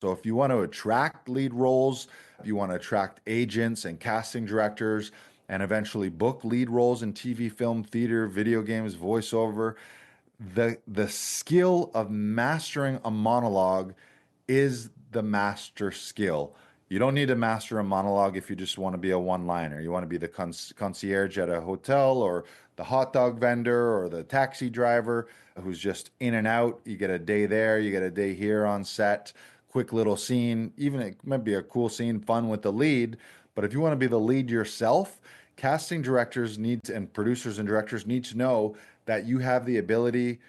So if you want to attract lead roles, if you want to attract agents and casting directors, and eventually book lead roles in TV, film, theater, video games, voiceover, the skill of mastering a monologue is the master skill. You don't need to master a monologue if you just want to be a one-liner. You want to be the concierge at a hotel, or the hot dog vendor, or the taxi driver who's just in and out. You get a day there, you get a day here on set, quick little scene. Even it might be a cool scene, fun with the lead. But if you want to be the lead yourself, casting directors need to, and producers and directors need to know that you have the ability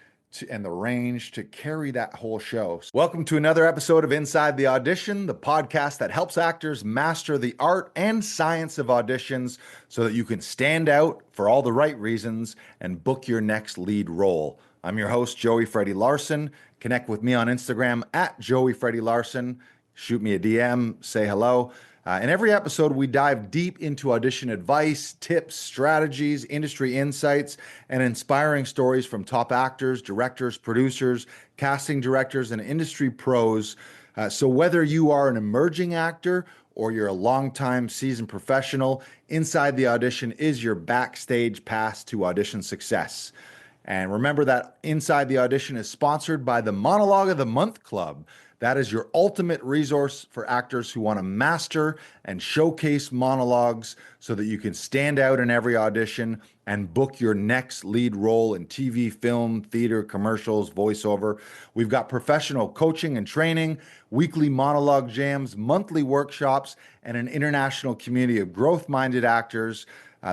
and the range to carry that whole show. Welcome to another episode of Inside the Audition, the podcast that helps actors master the art and science of auditions so that you can stand out for all the right reasons and book your next lead role. I'm your host, Joey Freddy Larson. Connect with me on Instagram at Joey Freddy Larson. Shoot me a DM, say hello. In every episode, we dive deep into audition advice, tips, strategies, industry insights, and inspiring stories from top actors, directors, producers, casting directors, and industry pros. So whether you are an emerging actor or you're a longtime seasoned professional, Inside the Audition is your backstage pass to audition success. And remember that Inside the Audition is sponsored by the Monologue of the Month Club. That is your ultimate resource for actors who want to master and showcase monologues so that you can stand out in every audition and book your next lead role in TV, film, theater, commercials, voiceover. We've got professional coaching and training, weekly monologue jams, monthly workshops, and an international community of growth-minded actors.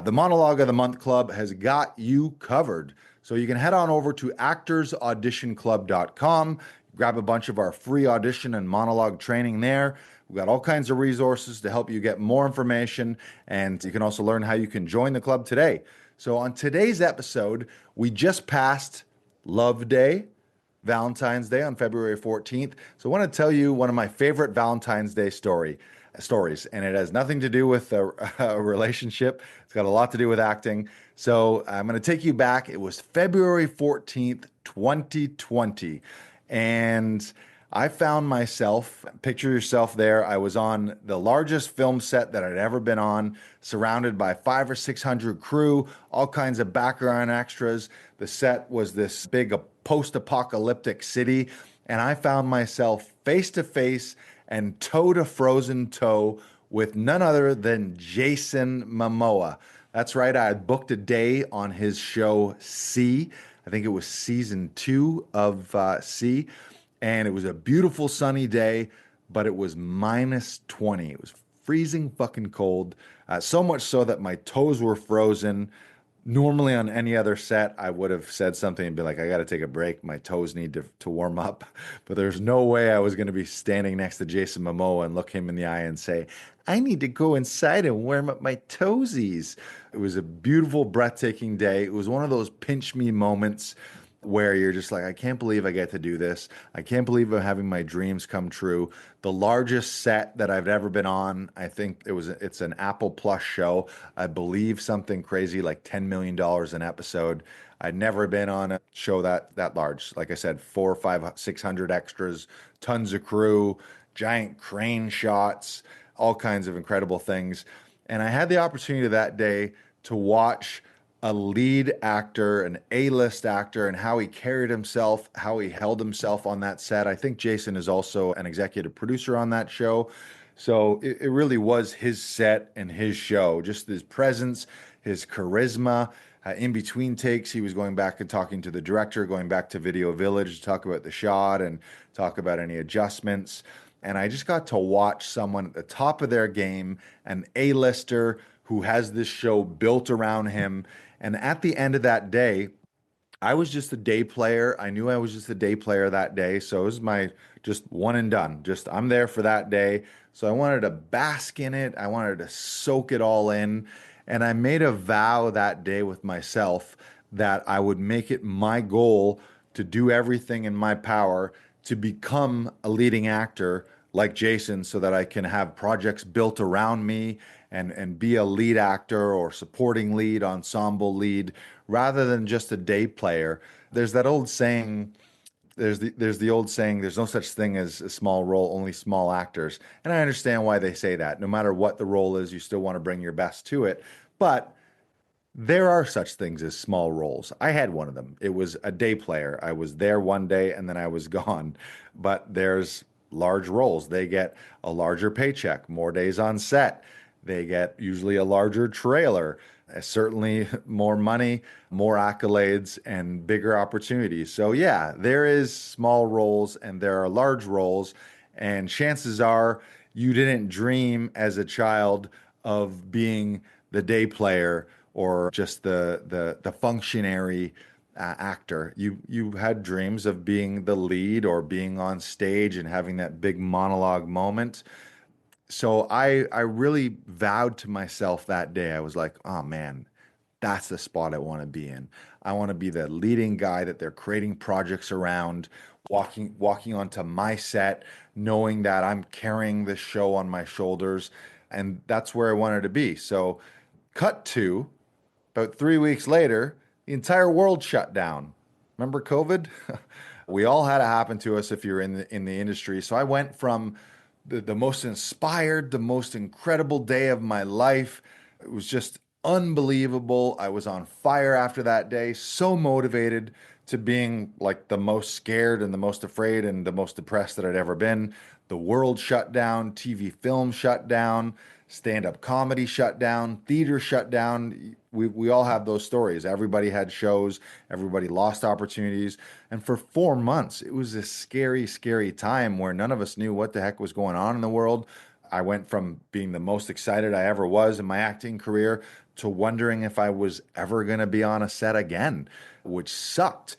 The Monologue of the Month Club has got you covered. So you can head on over to actorsauditionclub.com. Grab a bunch of our free audition and monologue training there. We've got all kinds of resources to help you get more information, and you can also learn how you can join the club today. So on today's episode, we just passed Love Day, Valentine's Day on February 14th. So I want to tell you one of my favorite Valentine's Day stories, and it has nothing to do with a relationship. It's got a lot to do with acting. So I'm going to take you back. It was February 14th, 2020. And I found myself, picture yourself there. I was on the largest film set that I'd ever been on, surrounded by 500 or 600 crew, all kinds of background extras. The set was this big post-apocalyptic city. And I found myself face to face and toe to frozen toe with none other than Jason Momoa. That's right. I had booked a day on his show C. I think it was season 2 of C, and it was a beautiful sunny day, but it was minus 20. It was freezing fucking cold, so much so that my toes were frozen. Normally on any other set, I would have said something and be like, I got to take a break. My toes need to warm up. But there's no way I was going to be standing next to Jason Momoa and look him in the eye and say, I need to go inside and warm up my toesies. It was a beautiful, breathtaking day. It was one of those pinch me moments where you're just like, I can't believe I get to do this. I can't believe I'm having my dreams come true. The largest set that I've ever been on, I think it's an Apple Plus show. I believe something crazy like $10 million an episode. I'd never been on a show that large. Like I said, 400, 500, 600 extras, tons of crew, giant crane shots, all kinds of incredible things. And I had the opportunity that day to watch a lead actor, an A-list actor, and how he carried himself, how he held himself on that set. I think Jason is also an executive producer on that show. So it really was his set and his show, just his presence, his charisma. In between takes, he was going back and talking to the director, going back to Video Village to talk about the shot and talk about any adjustments. And I just got to watch someone at the top of their game, an A-lister who has this show built around him. And at the end of that day, I was just a day player. I knew I was just a day player that day. So it was my just one and done. Just I'm there for that day. So I wanted to bask in it. I wanted to soak it all in. And I made a vow that day with myself that I would make it my goal to do everything in my power to become a leading actor like Jason so that I can have projects built around me and be a lead actor or supporting lead, ensemble lead, rather than just a day player. There's that old saying, There's the old saying, there's no such thing as a small role, only small actors. And I understand why they say that. No matter what the role is, you still want to bring your best to it. But there are such things as small roles. I had one of them. It was a day player. I was there one day and then I was gone. But there's large roles. They get a larger paycheck, more days on set. They get usually a larger trailer, certainly more money, more accolades, and bigger opportunities. So, yeah, there is small roles and there are large roles. And chances are you didn't dream as a child of being the day player or just the functionary actor. You had dreams of being the lead or being on stage and having that big monologue moment. So I really vowed to myself that day. I was like, oh man, that's the spot I want to be in. I want to be the leading guy that they're creating projects around, walking onto my set, knowing that I'm carrying this show on my shoulders, and that's where I wanted to be. So, cut to about 3 weeks later, the entire world shut down. Remember COVID? We all had it happen to us if you're in the industry. So I went from the most inspired, the most incredible day of my life. It was just unbelievable. I was on fire after that day, so motivated, to being like the most scared and the most afraid and the most depressed that I'd ever been. The world shut down, TV film shut down, stand-up comedy shut down, theater shut down. We all have those stories. Everybody had shows, everybody lost opportunities. And for 4 months, it was a scary, scary time where none of us knew what the heck was going on in the world. I went from being the most excited I ever was in my acting career to wondering if I was ever going to be on a set again, which sucked.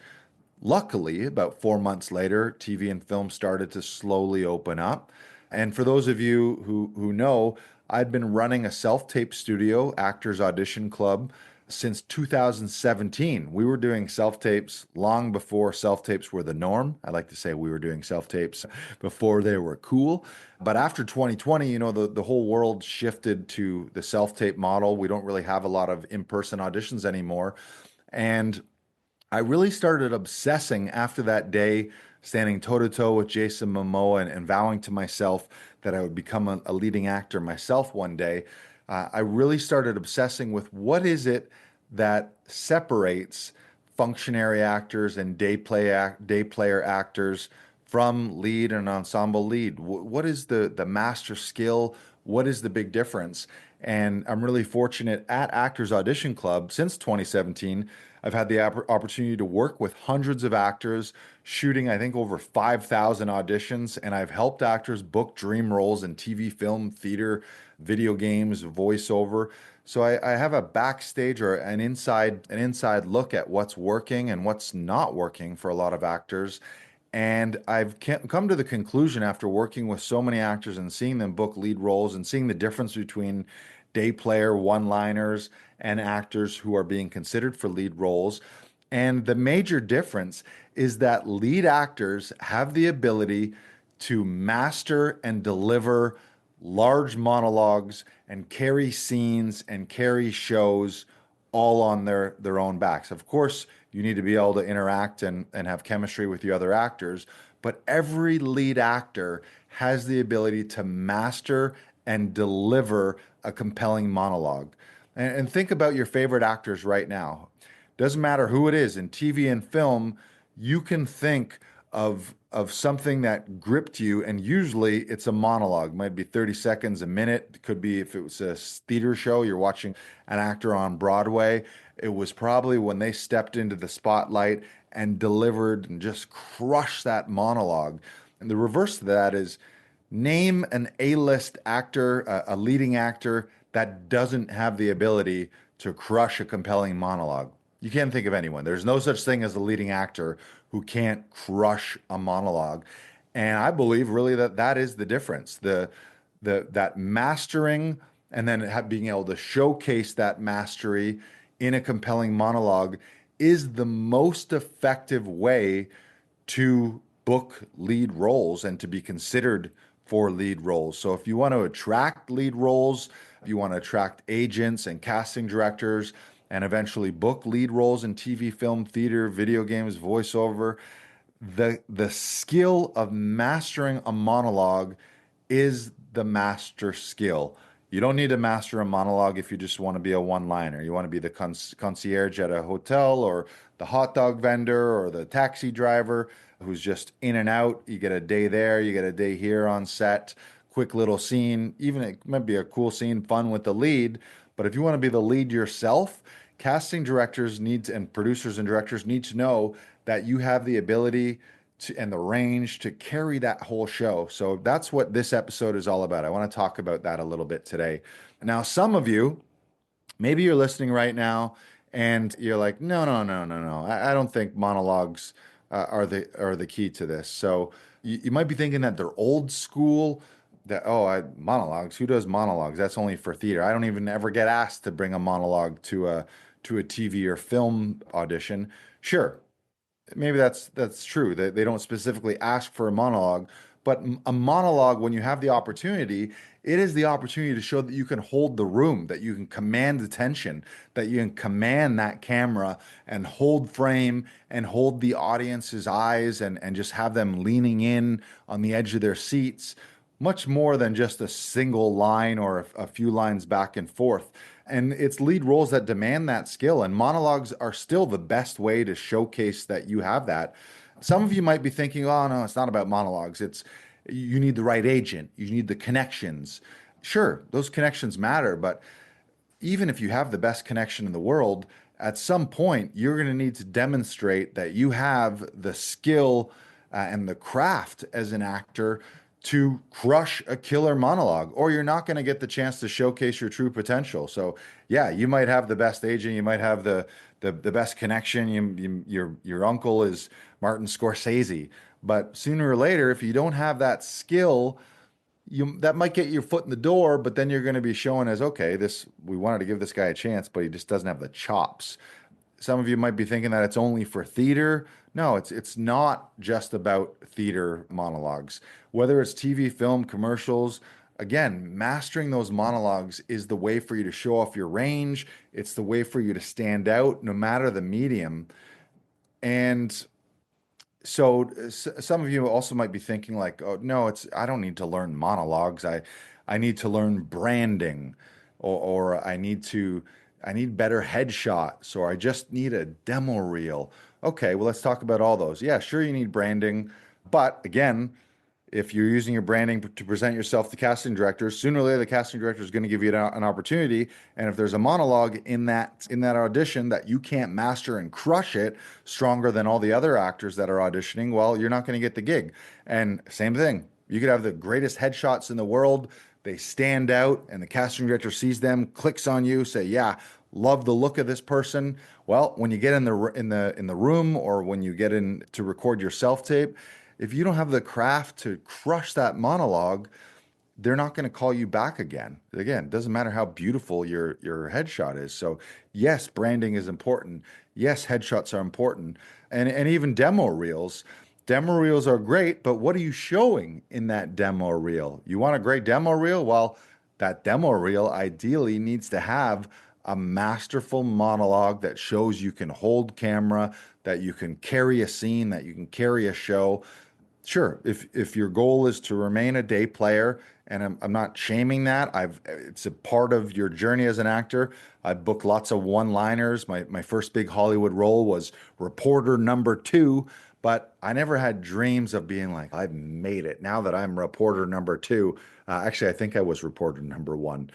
Luckily, about 4 months later, TV and film started to slowly open up. And for those of you who know, I'd been running a self-tape studio, Actors Audition Club, since 2017. We were doing self-tapes long before self-tapes were the norm. I like to say we were doing self-tapes before they were cool. But after 2020, the whole world shifted to the self-tape model. We don't really have a lot of in-person auditions anymore. And I really started obsessing after that day, standing toe to toe with Jason Momoa and vowing to myself that I would become a leading actor myself one day. I really started obsessing with what is it that separates functionary actors and day player actors from lead and ensemble lead. What is the master skill? What is the big difference? And I'm really fortunate at Actors Audition Club since 2017. I've had the opportunity to work with hundreds of actors, shooting, I think, over 5,000 auditions, and I've helped actors book dream roles in TV, film, theater, video games, voiceover. So I have a backstage or an inside look at what's working and what's not working for a lot of actors. And I've come to the conclusion after working with so many actors and seeing them book lead roles and seeing the difference between day player one-liners and actors who are being considered for lead roles. And the major difference is that lead actors have the ability to master and deliver large monologues and carry scenes and carry shows all on their own backs. Of course, you need to be able to interact and have chemistry with the other actors, but every lead actor has the ability to master and deliver a compelling monologue. And think about your favorite actors right now. Doesn't matter who it is in TV and film, you can think of something that gripped you, and usually it's a monologue. It might be 30 seconds, a minute. It could be if it was a theater show, you're watching an actor on Broadway. It was probably when they stepped into the spotlight and delivered and just crushed that monologue. And the reverse of that is name an A-list actor, a leading actor that doesn't have the ability to crush a compelling monologue. You can't think of anyone. There's no such thing as a leading actor who can't crush a monologue. And I believe really that that is the difference. That mastering and then being able to showcase that mastery in a compelling monologue is the most effective way to book lead roles and to be considered for lead roles. So if you want to attract lead roles, if you want to attract agents and casting directors and eventually book lead roles in TV, film, theater, video games, voiceover, The skill of mastering a monologue is the master skill. You don't need to master a monologue if you just want to be a one-liner. You want to be the concierge at a hotel, or the hot dog vendor, or the taxi driver who's just in and out. You get a day there, you get a day here on set, quick little scene. Even it might be a cool scene, fun with the lead. But if you want to be the lead yourself, casting directors need to, and producers and directors need to know that you have the ability to, and the range to carry that whole show. So that's what this episode is all about. I want to talk about that a little bit today. Now, some of you, maybe you're listening right now and you're like, no, no, no, no, no. I don't think monologues are the key to this. So you might be thinking that they're old school. That monologues. Who does monologues? That's only for theater. I don't even ever get asked to bring a monologue to a TV or film audition. Sure, maybe that's true. They don't specifically ask for a monologue, but a monologue, when you have the opportunity, it is the opportunity to show that you can hold the room, that you can command attention, that you can command that camera and hold frame and hold the audience's eyes and just have them leaning in on the edge of their seats, much more than just a single line or a few lines back and forth. And it's lead roles that demand that skill, and monologues are still the best way to showcase that you have that. Some of you might be thinking, oh, no, it's not about monologues. It's you need the right agent, you need the connections. Sure, those connections matter, but even if you have the best connection in the world, at some point you're going to need to demonstrate that you have the skill and the craft as an actor to crush a killer monologue, or you're not going to get the chance to showcase your true potential. So, yeah, you might have the best agent, you might have the best connection. Your uncle is Martin Scorsese, but sooner or later, if you don't have that skill, you that might get your foot in the door, but then you're going to be shown as, okay, this we wanted to give this guy a chance, but he just doesn't have the chops. Some of you might be thinking that it's only for theater. No, it's not just about theater monologues. Whether it's TV, film, commercials, again, mastering those monologues is the way for you to show off your range. It's the way for you to stand out no matter the medium. And so some of you also might be thinking like, oh no, it's I don't need to learn monologues. I need to learn branding, or I need better headshots, or I just need a demo reel. Okay, well let's talk about all those. Yeah, sure you need branding, but again, if you're using your branding to present yourself to casting directors, sooner or later the casting director is going to give you an opportunity. And if there's a monologue in that audition that you can't master and crush it stronger than all the other actors that are auditioning, well, you're not going to get the gig. And same thing, you could have the greatest headshots in the world. They stand out, and the casting director sees them, clicks on you, say, "Yeah, love the look of this person." Well, when you get in the room, or when you get in to record your self tape, if you don't have the craft to crush that monologue, they're not going to call you back again. Again, it doesn't matter how beautiful your headshot is. So, yes, branding is important. Yes, headshots are important. And even demo reels. Demo reels are great, but what are you showing in that demo reel? You want a great demo reel? Well, that demo reel ideally needs to have a masterful monologue that shows you can hold camera, that you can carry a scene, that you can carry a show. Sure, if your goal is to remain a day player, and I'm not shaming that, it's a part of your journey as an actor. I've booked lots of one-liners. My first big Hollywood role was reporter number two, but I never had dreams of being like, I've made it. Now that I'm reporter number two, actually, I think I was reporter number one,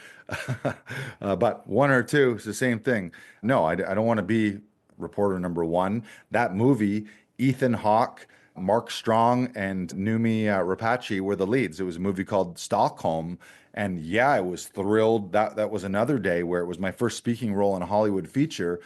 but one or two is the same thing. No, I don't want to be reporter number one. That movie, Ethan Hawke, Mark Strong, and Numi Rapace were the leads. It was a movie called Stockholm. And yeah, I was thrilled. That was another day where it was my first speaking role in a Hollywood feature.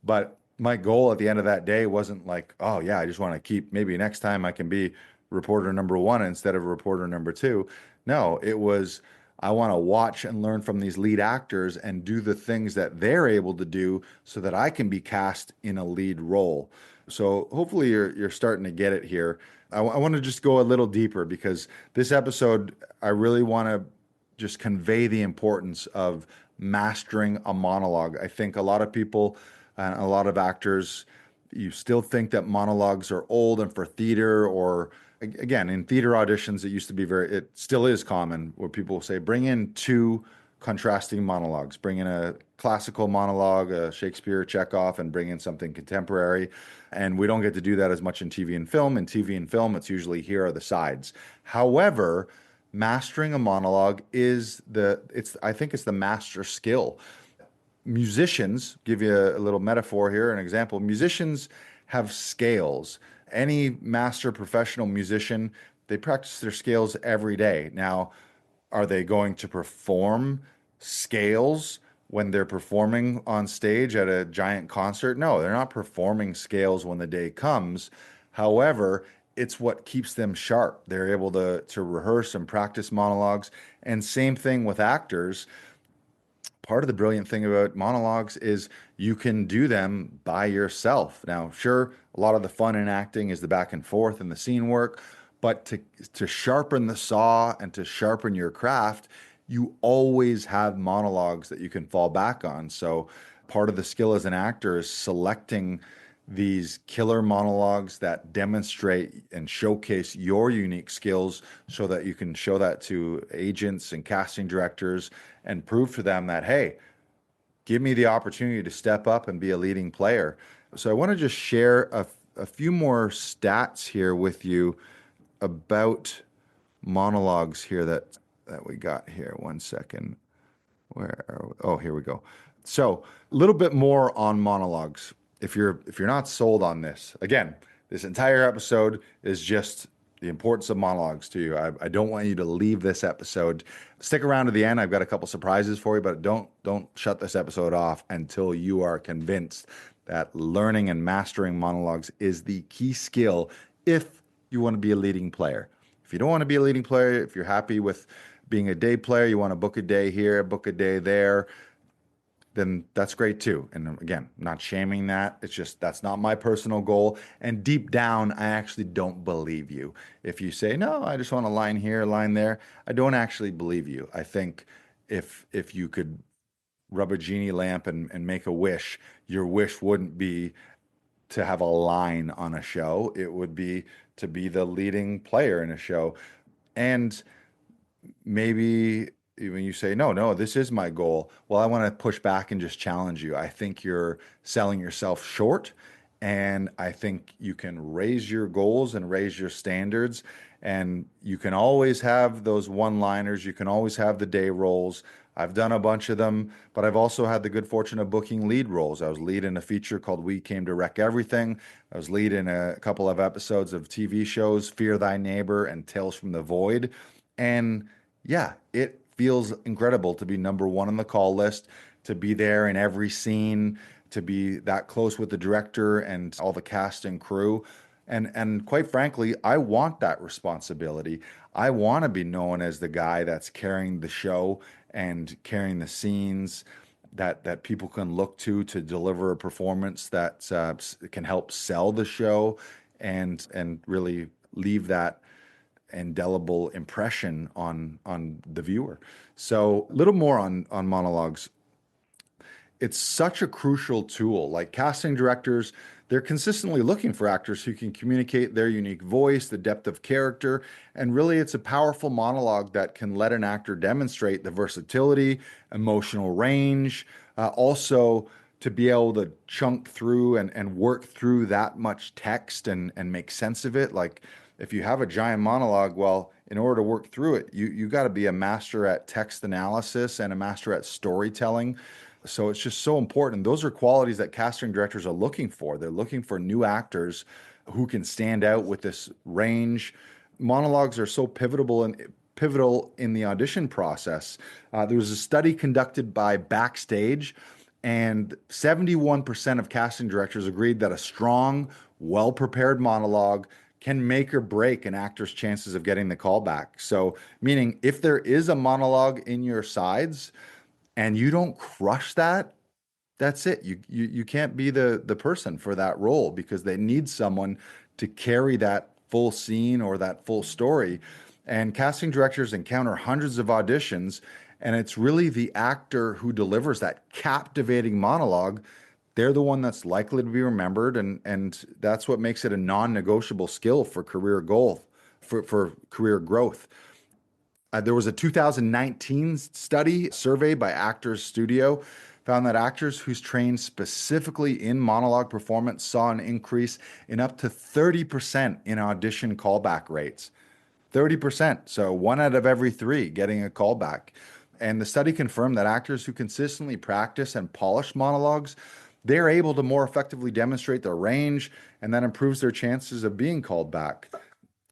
But my goal at the end of that day wasn't like, oh yeah, I just want to keep, maybe next time I can be reporter number one instead of reporter number two. No, it was, I want to watch and learn from these lead actors and do the things that they're able to do so that I can be cast in a lead role. So hopefully you're starting to get it here. I want to just go a little deeper, because this episode, I really want to just convey the importance of mastering a monologue. I think a lot of people and a lot of actors, you still think that monologues are old and for theater, or again, in theater auditions, it used to be it still is common where people will say, bring in two contrasting monologues, bring in a classical monologue, a Shakespeare, Chekhov, and bring in something contemporary. And we don't get to do that as much in TV and film. In TV and film, it's usually here are the sides. However, mastering a monologue I think it's the master skill. Musicians, give you a little metaphor here, an example. Musicians have scales. Any master professional musician, they practice their scales every day. Now, are they going to perform scales when they're performing on stage at a giant concert? No, they're not performing scales when the day comes. However, it's what keeps them sharp. They're able to rehearse and practice monologues. And same thing with actors. Part of the brilliant thing about monologues is you can do them by yourself. Now, sure, a lot of the fun in acting is the back and forth and the scene work, but to sharpen the saw and to sharpen your craft, you always have monologues that you can fall back on. So part of the skill as an actor is selecting these killer monologues that demonstrate and showcase your unique skills so that you can show that to agents and casting directors and prove to them that, hey, give me the opportunity to step up and be a leading player. So I want to just share a few more stats here with you about monologues here that we got here. One second. Oh, here we go. So a little bit more on monologues. If you're not sold on this, again, this entire episode is just the importance of monologues to you. I don't want you to leave this episode. Stick around to the end. I've got a couple surprises for you, but don't shut this episode off until you are convinced that learning and mastering monologues is the key skill if you want to be a leading player. If you don't want to be a leading player, if you're happy with being a day player, you want to book a day here, book a day there, then that's great too. And again, I'm not shaming that. It's just that's not my personal goal. And deep down, I actually don't believe you. If you say, no, I just want a line here, a line there, I don't actually believe you. I think if you could rub a genie lamp and make a wish, your wish wouldn't be to have a line on a show. It would be to be the leading player in a show. And maybe when you say, no, no, this is my goal. Well, I want to push back and just challenge you. I think you're selling yourself short. And I think you can raise your goals and raise your standards. And you can always have those one-liners. You can always have the day roles. I've done a bunch of them, but I've also had the good fortune of booking lead roles. I was lead in a feature called We Came to Wreck Everything. I was lead in a couple of episodes of TV shows, Fear Thy Neighbor and Tales from the Void. And yeah, it feels incredible to be number one on the call list, to be there in every scene, to be that close with the director and all the cast and crew. And quite frankly, I want that responsibility. I want to be known as the guy that's carrying the show and carrying the scenes that people can look to deliver a performance that can help sell the show and really leave that indelible impression on the viewer. So a little more on monologues. It's such a crucial tool. Like casting directors, they're consistently looking for actors who can communicate their unique voice, the depth of character, and really it's a powerful monologue that can let an actor demonstrate the versatility, emotional range, also to be able to chunk through and work through that much text and make sense of it. Like if you have a giant monologue, well, in order to work through it, you got to be a master at text analysis and a master at storytelling. So it's just so important. Those are qualities that casting directors are looking for. They're looking for new actors who can stand out with this range. Monologues are so pivotal in the audition process. There was a study conducted by Backstage, and 71% of casting directors agreed that a strong, well-prepared monologue can make or break an actor's chances of getting the callback. So, meaning if there is a monologue in your sides, and you don't crush that, that's it. You can't be the person for that role because they need someone to carry that full scene or that full story. And casting directors encounter hundreds of auditions, and it's really the actor who delivers that captivating monologue they're the one that's likely to be remembered, and that's what makes it a non-negotiable skill for career goal, for career growth. There was a 2019 study survey by Actors Studio found that actors who's trained specifically in monologue performance saw an increase in up to 30% in audition callback rates. 30%. So one out of every three getting a callback. And the study confirmed that actors who consistently practice and polish monologues, they're able to more effectively demonstrate their range, and that improves their chances of being called back.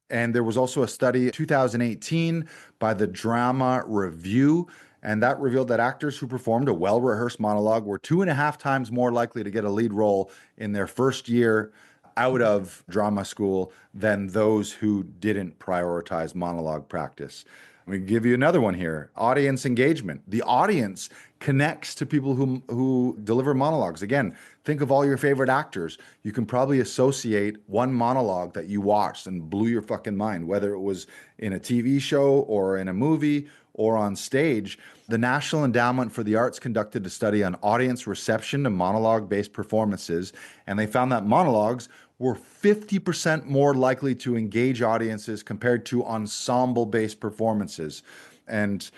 And there was also a study in 2018 by the Drama Review, and that revealed that actors who performed a well-rehearsed monologue were 2.5 times more likely to get a lead role in their first year out of drama school than those who didn't prioritize monologue practice. We can give you another one here. Audience engagement. The audience connects to people who deliver monologues. Again, think of all your favorite actors. You can probably associate one monologue that you watched and blew your fucking mind, whether it was in a TV show or in a movie or on stage. The National Endowment for the Arts conducted a study on audience reception to monologue-based performances, and they found that monologues were 50% more likely to engage audiences compared to ensemble-based performances. And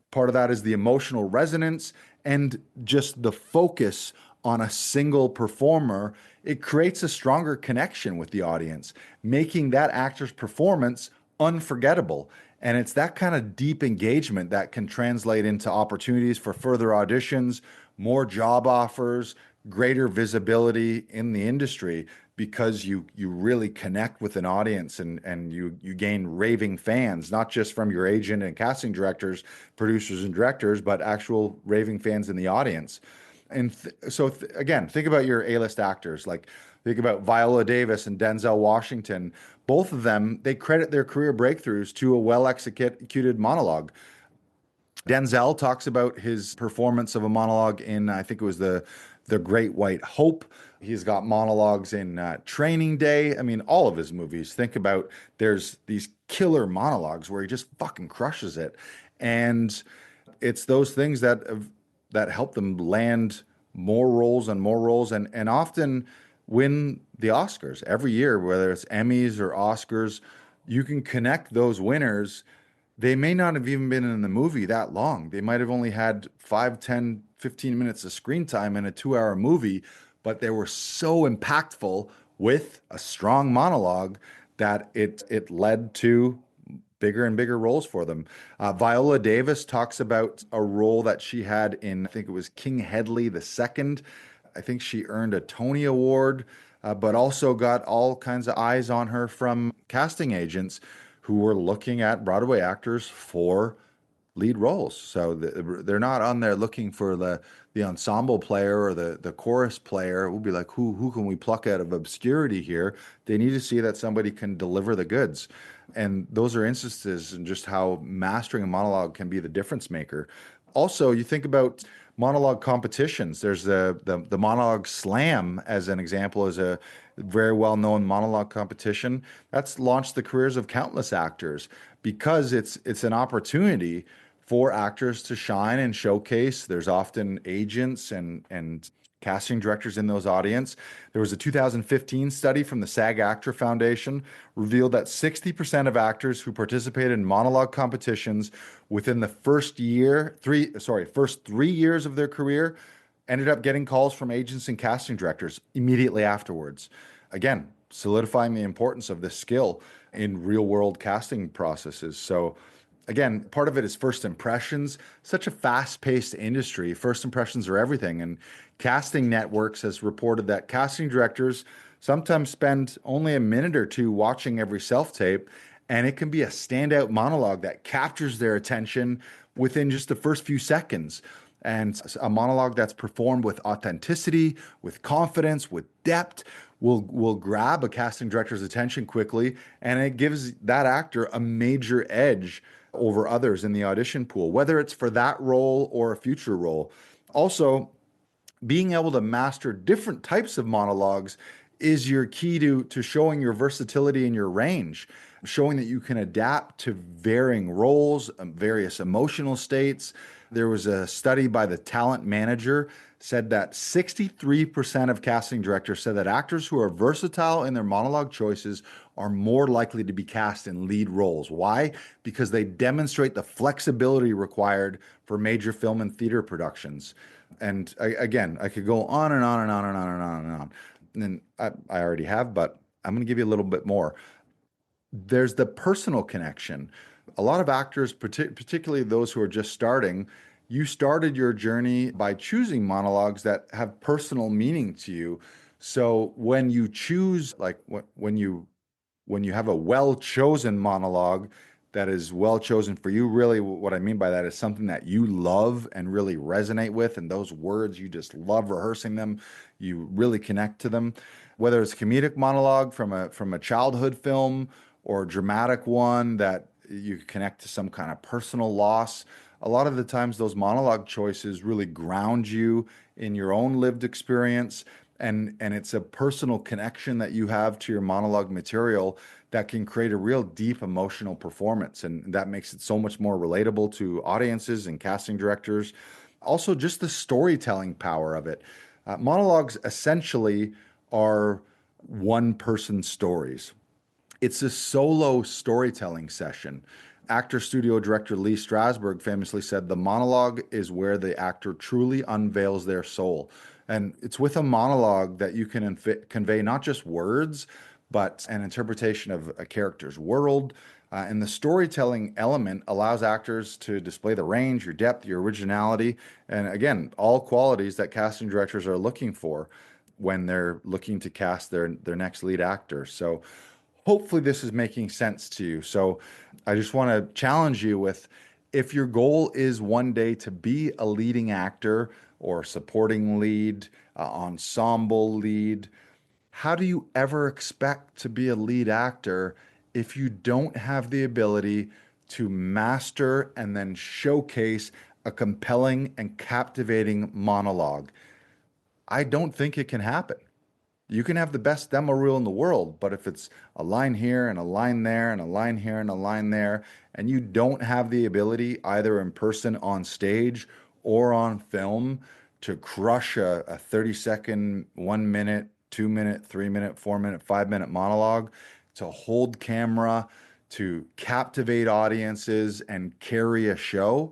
part of that is the emotional resonance and just the focus on a single performer. It creates a stronger connection with the audience, making that actor's performance unforgettable. And it's that kind of deep engagement that can translate into opportunities for further auditions, more job offers, greater visibility in the industry, because you really connect with an audience, and you gain raving fans, not just from your agent and casting directors, producers and directors, but actual raving fans in the audience. And again, think about your A-list actors. Like, think about Viola Davis and Denzel Washington. Both of them, they credit their career breakthroughs to a well-executed monologue. Denzel talks about his performance of a monologue in, I think it was the Great White Hope. He's got monologues in Training Day. I mean, all of his movies. Think about, there's these killer monologues where he just fucking crushes it. And it's those things that help them land more roles and more roles, and often win the Oscars every year, whether it's Emmys or Oscars. You can connect those winners. They may not have even been in the movie that long. They might have only had 5, 10, 15 minutes of screen time in a 2-hour movie, but they were so impactful with a strong monologue that it led to bigger and bigger roles for them. Viola Davis talks about a role that she had in, I think it was King Hedley II. I think she earned a Tony Award, but also got all kinds of eyes on her from casting agents who were looking at Broadway actors for lead roles. So they're not on there looking for the ensemble player or the chorus player. We'll be like, who can we pluck out of obscurity here? They need to see that somebody can deliver the goods. And those are instances in just how mastering a monologue can be the difference maker. Also, you think about monologue competitions. There's the Monologue Slam, as an example, as a very well-known monologue competition that's launched the careers of countless actors, because it's an opportunity for actors to shine and showcase. There's often agents and casting directors in those audience. There was a 2015 study from the SAG-AFTRA Foundation revealed that 60% of actors who participated in monologue competitions within the first 3 years of their career ended up getting calls from agents and casting directors immediately afterwards. Again, solidifying the importance of this skill in real-world casting processes. So again, part of it is first impressions. Such a fast-paced industry. First impressions are everything. And Casting Networks has reported that casting directors sometimes spend only a minute or two watching every self-tape, and it can be a standout monologue that captures their attention within just the first few seconds. And a monologue that's performed with authenticity, with confidence, with depth, will grab a casting director's attention quickly, and it gives that actor a major edge over others in the audition pool, whether it's for that role or a future role. Also, being able to master different types of monologues is your key to showing your versatility and your range, showing that you can adapt to varying roles, various emotional states. There was a study by the Talent Manager said that 63% of casting directors said that actors who are versatile in their monologue choices are more likely to be cast in lead roles. Why? Because they demonstrate the flexibility required for major film and theater productions. And again, I could go on and on and on and on and on and on. And I already have, but I'm going to give you a little bit more. There's the personal connection. A lot of actors, particularly those who are just starting, you started your journey by choosing monologues that have personal meaning to you. So when you choose, like when you have a well-chosen monologue that is well chosen for you, really what I mean by that is something that you love and really resonate with, and those words you just love rehearsing them, you really connect to them. Whether it's a comedic monologue from a childhood film or a dramatic one that you connect to some kind of personal loss, a lot of the times those monologue choices really ground you in your own lived experience, and it's a personal connection that you have to your monologue material that can create a real deep emotional performance, and that makes it so much more relatable to audiences and casting directors. Also, just the storytelling power of it. Monologues essentially are one person stories. It's a solo storytelling session. Actor studio director Lee Strasberg famously said, "The monologue is where the actor truly unveils their soul." And it's with a monologue that you can convey not just words, but an interpretation of a character's world. And the storytelling element allows actors to display the range, your depth, your originality, and again, all qualities that casting directors are looking for when they're looking to cast their next lead actor. So hopefully this is making sense to you. So I just want to challenge you with, if your goal is one day to be a leading actor or supporting lead, ensemble lead, how do you ever expect to be a lead actor if you don't have the ability to master and then showcase a compelling and captivating monologue? I don't think it can happen. You can have the best demo reel in the world, but if it's a line here and a line there and a line here and a line there, and you don't have the ability either in person on stage or on film to crush a 30-second, 1 minute, 2 minute, 3 minute, 4 minute, 5 minute monologue, to hold camera, to captivate audiences and carry a show,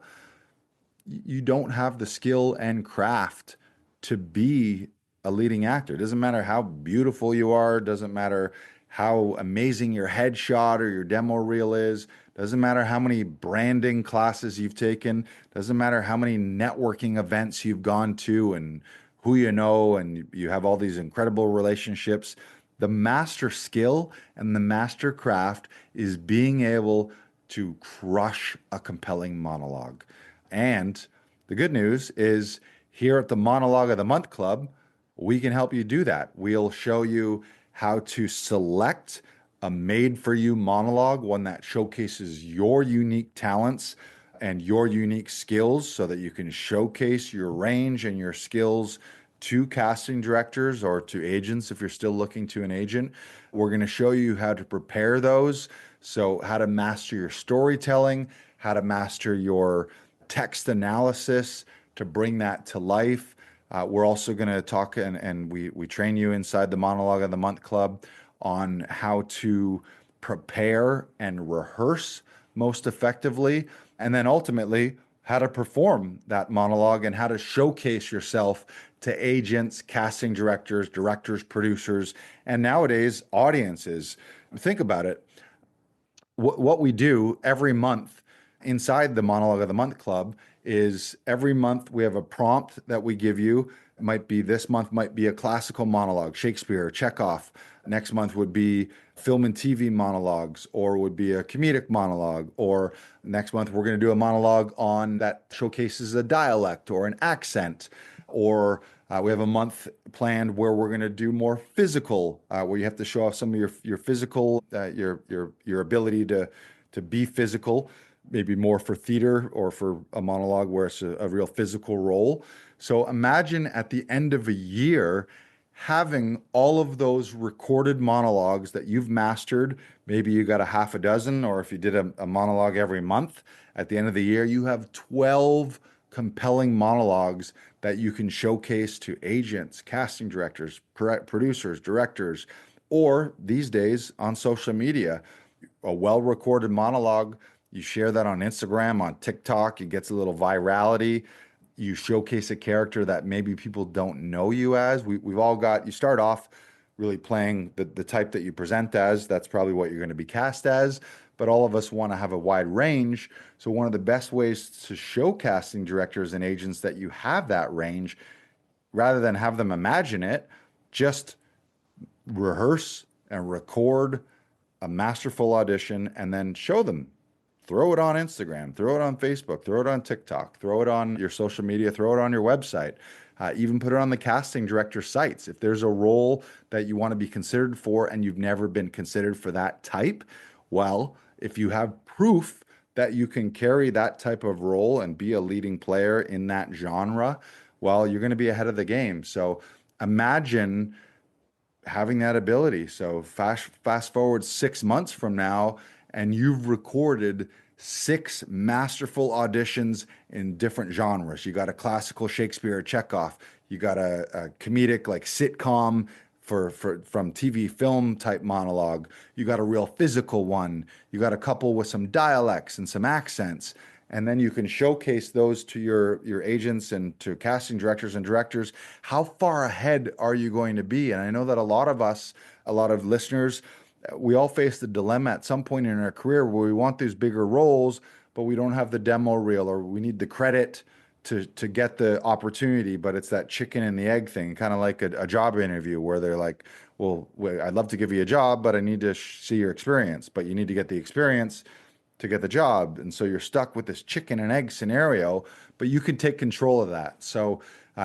you don't have the skill and craft to be a leading actor. It doesn't matter how beautiful you are, it doesn't matter how amazing your headshot or your demo reel is, doesn't matter how many branding classes you've taken, doesn't matter how many networking events you've gone to and who you know, and you have all these incredible relationships. The master skill and the master craft is being able to crush a compelling monologue. And the good news is, here at the Monologue of the Month Club, we can help you do that. We'll show you how to select a made for you monologue, one that showcases your unique talents and your unique skills so that you can showcase your range and your skills to casting directors or to agents if you're still looking to an agent. We're going to show you how to prepare those. So, how to master your storytelling, how to master your text analysis to bring that to life. We're also going to talk, and we train you inside the Monologue of the Month Club on how to prepare and rehearse most effectively, and then ultimately how to perform that monologue and how to showcase yourself to agents, casting directors, directors, producers, and nowadays audiences. Think about it. What we do every month inside the Monologue of the Month Club is, every month we have a prompt that we give you. It might be, this month might be a classical monologue, Shakespeare, Chekhov. Next month would be film and TV monologues, or would be a comedic monologue. Or next month we're going to do a monologue on that showcases a dialect or an accent. Or we have a month planned where we're going to do more physical, where you have to show off some of your physical, your ability to be physical, maybe more for theater or for a monologue where it's a real physical role. So imagine at the end of a year having all of those recorded monologues that you've mastered. Maybe you got a half a dozen, or if you did a monologue every month, at the end of the year, you have 12 compelling monologues that you can showcase to agents, casting directors, producers, directors, or these days on social media. A well-recorded monologue, you share that on Instagram, on TikTok, it gets a little virality. You showcase a character that maybe people don't know you as. We've all got, you start off really playing the type that you present as. That's probably what you're going to be cast as. But all of us want to have a wide range. So one of the best ways to show casting directors and agents that you have that range, rather than have them imagine it, just rehearse and record a masterful audition and then show them. Throw it on Instagram, throw it on Facebook, throw it on TikTok, throw it on your social media, throw it on your website, even put it on the casting director sites. If there's a role that you want to be considered for and you've never been considered for that type, well, if you have proof that you can carry that type of role and be a leading player in that genre, well, you're going to be ahead of the game. So imagine having that ability. So fast forward 6 months from now, and you've recorded 6 masterful auditions in different genres. You got a classical Shakespeare, Chekhov. You got a comedic like sitcom for from TV film type monologue. You got a real physical one. You got a couple with some dialects and some accents. And then you can showcase those to your agents and to casting directors and directors. How far ahead are you going to be? And I know that a lot of us, a lot of listeners, we all face the dilemma at some point in our career where we want these bigger roles, but we don't have the demo reel, or we need the credit to get the opportunity. But it's that chicken and the egg thing, kind of like a job interview where they're like, well, I'd love to give you a job, but I need to see your experience. But you need to get the experience to get the job. And so you're stuck with this chicken and egg scenario, but you can take control of that. So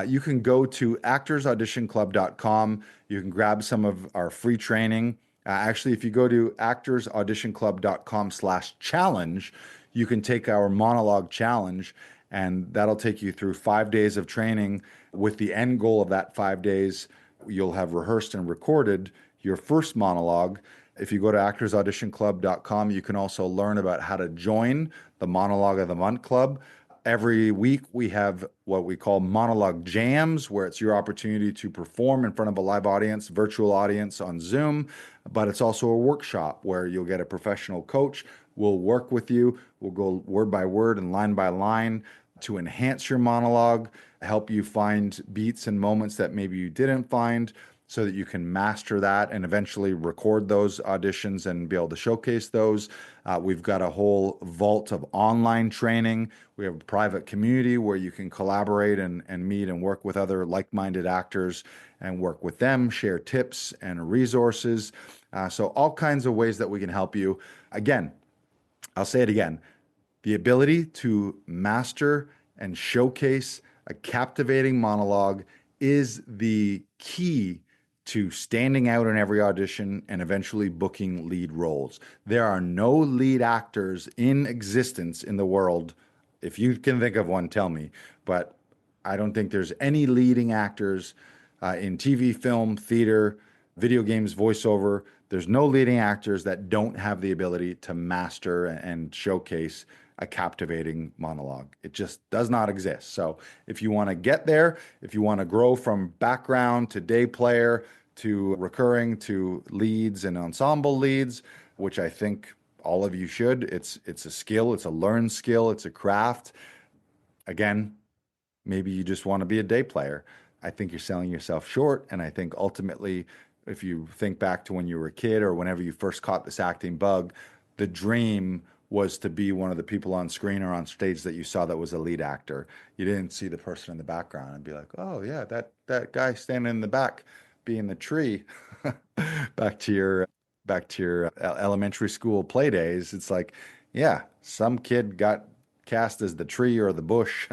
you can go to actorsauditionclub.com. You can grab some of our free training. Actually, if you go to actorsauditionclub.com/challenge, you can take our monologue challenge, and that'll take you through 5 days of training. With the end goal of that 5 days, you'll have rehearsed and recorded your first monologue. If you go to actorsauditionclub.com, you can also learn about how to join the Monologue of the Month Club. Every week, we have what we call Monologue Jams, where it's your opportunity to perform in front of a live audience, virtual audience on Zoom. But it's also a workshop where you'll get a professional coach. We'll work with you. We'll go word by word and line by line to enhance your monologue, help you find beats and moments that maybe you didn't find, so that you can master that and eventually record those auditions and be able to showcase those. We've got a whole vault of online training. We have a private community where you can collaborate and meet and work with other like-minded actors and work with them, share tips and resources. So all kinds of ways that we can help you. Again, I'll say it again. The ability to master and showcase a captivating monologue is the key to standing out in every audition and eventually booking lead roles. There are no lead actors in existence in the world. If you can think of one, tell me. But I don't think there's any leading actors in TV, film, theater, video games, voiceover. There's no leading actors that don't have the ability to master and showcase a captivating monologue. It just does not exist. So if you want to get there, if you want to grow from background to day player to recurring to leads and ensemble leads, which I think all of you should, it's a skill, it's a learned skill, it's a craft. Again, maybe you just want to be a day player. I think you're selling yourself short. And I think ultimately, if you think back to when you were a kid or whenever you first caught this acting bug, the dream was to be one of the people on screen or on stage that you saw that was a lead actor. You didn't see the person in the background and be like, oh yeah, that guy standing in the back being the tree. Back to your elementary school play days. It's like, yeah, some kid got cast as the tree or the bush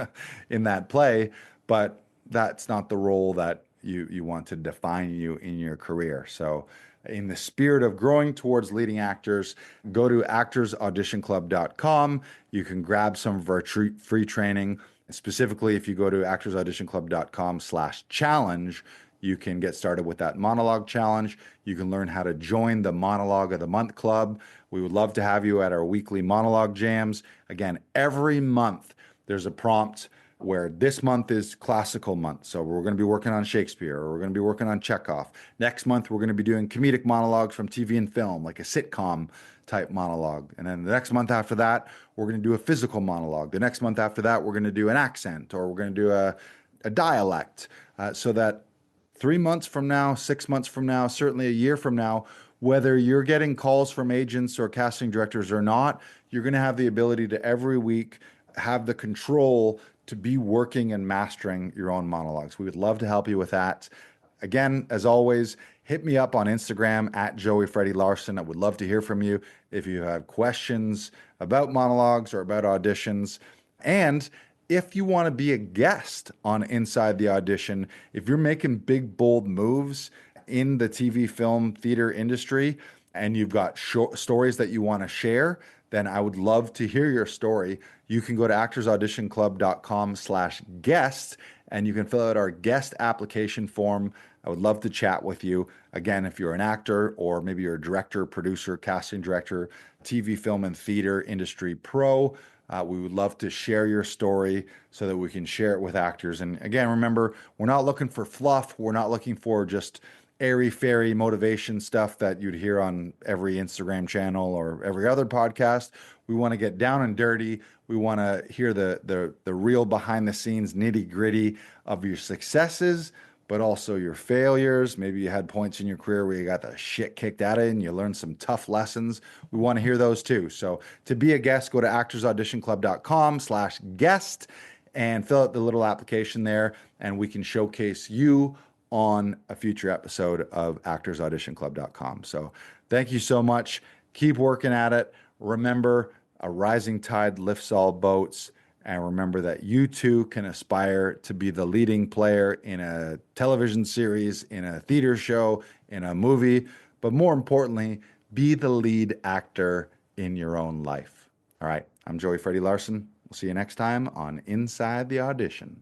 in that play, but that's not the role that you want to define you in your career. So in the spirit of growing towards leading actors, go to actorsauditionclub.com. You can grab some of our free training. Specifically, if you go to actorsauditionclub.com/challenge, you can get started with that monologue challenge. You can learn how to join the Monologue of the Month Club. We would love to have you at our weekly monologue jams. Again, every month there's a prompt where this month is classical month. So we're going to be working on Shakespeare, or we're going to be working on Chekhov. Next month, we're going to be doing comedic monologues from TV and film, like a sitcom type monologue. And then the next month after that, we're going to do a physical monologue. The next month after that, we're going to do an accent, or we're going to do a dialect, so that 3 months from now, 6 months from now, certainly a year from now, whether you're getting calls from agents or casting directors or not, you're going to have the ability to every week have the control to be working and mastering your own monologues. We would love to help you with that. Again, as always, hit me up on Instagram at Joey Freddie Larson. I would love to hear from you if you have questions about monologues or about auditions. And if you want to be a guest on Inside the Audition, if you're making big, bold moves in the TV, film, theater industry, and you've got stories that you want to share, then I would love to hear your story. You can go to actorsauditionclub.com/guest, and you can fill out our guest application form. I would love to chat with you. Again, if you're an actor, or maybe you're a director, producer, casting director, TV, film, and theater industry pro, we would love to share your story so that we can share it with actors. And again, remember, we're not looking for fluff. We're not looking for just airy-fairy motivation stuff that you'd hear on every Instagram channel or every other podcast. We want to get down and dirty. We want to hear the real behind-the-scenes nitty-gritty of your successes, but also your failures. Maybe you had points in your career where you got the shit kicked out of you and you learned some tough lessons. We want to hear those too. So to be a guest, go to actorsauditionclub.com/guest and fill out the little application there, and we can showcase you on a future episode of actorsauditionclub.com. So thank you so much. Keep working at it. Remember, a rising tide lifts all boats. And remember that you too can aspire to be the leading player in a television series, in a theater show, in a movie, but more importantly, be the lead actor in your own life. All right, I'm Joey Freddie Larson. We'll see you next time on Inside the Audition.